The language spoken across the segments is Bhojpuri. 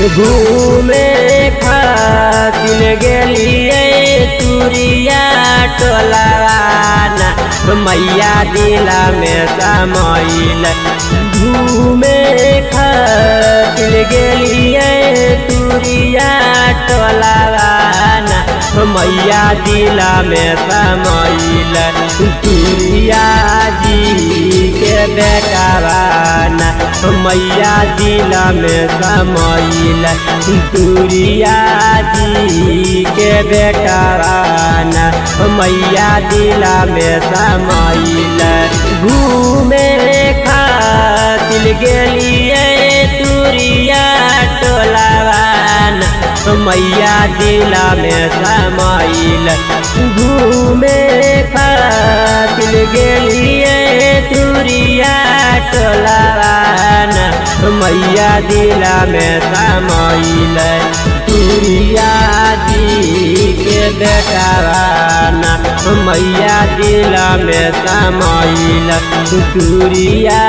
घूमे खातिर गेलिए तुरिया टोलावाना मैया दिला में समाइल। घूमे खातिर गेलिए तुरिया टोलावाना मैया दिला में समाइल। तुरिया जी के बेटावाना मैया दिला में समाइल। तुरिया जी के बेटावाना मैया दिला में समाइल। घूमे खातिर गेलिए तुरिया टोलावाना मैया दिला में समाइल। घूमे खातिर गेलिए तुरिया टोलावाना मैया दिला में समाइल। तुरिया जी के बेटावाना मैया दिला में समाइल। तुरिया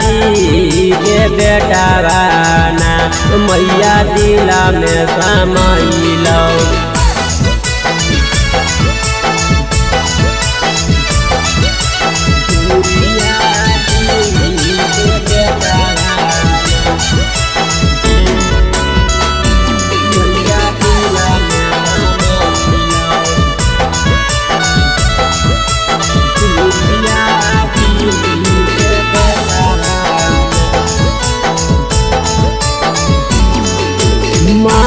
जी के बेटावाना मैया दिला में समाइल।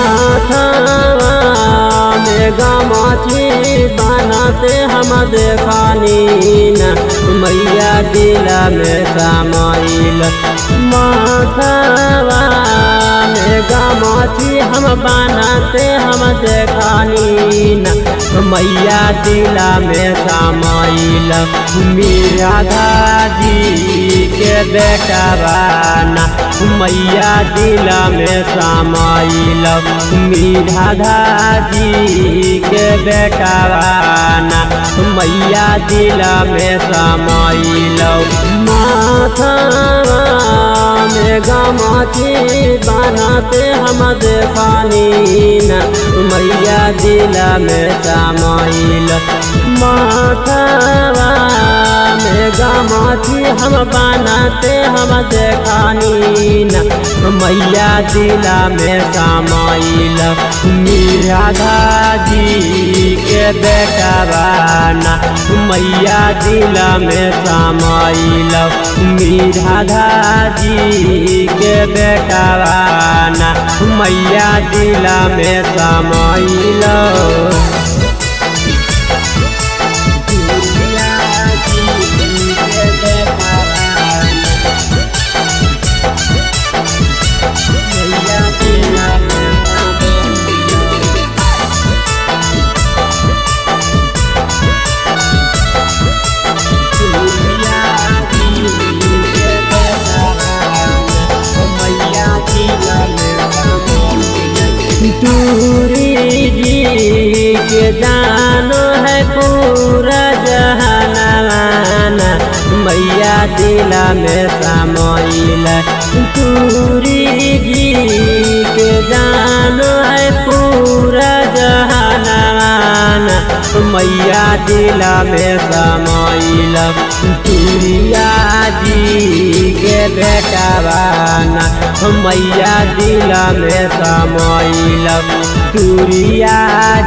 माथावा में गमाची बनाते हम देखानी न मैया दिला में समाइल। माथावा में गमाची हम बनाते हम देखानी न मैया दिला में समाइल। मेरा दादी के बेटावाना मैया दिला में समाइल। मेरा दादी के बेटावाना मैया दिला में समाइल। माथावा में गमाची बनाते हम देखानी न मैया दिला में समाइल। माथावा में गमाची हम बनाते हम देखानी न मैया दिला में समाइल। मेरा दादी के बेटावाना मैया दिला में समाइल। मेरा दादी के बेटावाना मैया दिला में समाइल। तुरी जी के जानो है पूरा जहानाना मैया दिला में समाइल। तुरी जी के जानो है पूरा जहानाना मैया दिला में समाइल। तुरिया जी के बेटावाना मैया दिला में समाइल। तुरिया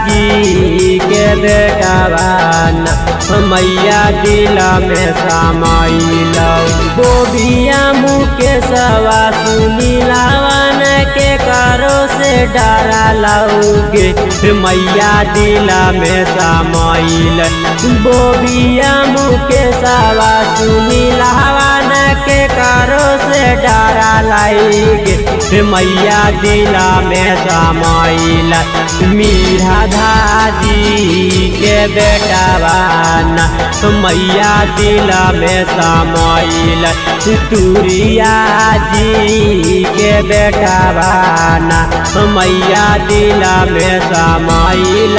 जी के बेटावाना मैया दिला में समाइल। बोबिया मुकेशवा सुनीलावन के करो से डरा लाओगे मैया दिला में समाइल। बोबिया मुकेशवा सुनीलावन के करो से डरा लाएगे मैया दिला में समाइल। मेरा दादी के बेटावाना मैया दिला में समाइल। तुरिया जी के बेटावाना मैया दिला में समाइल।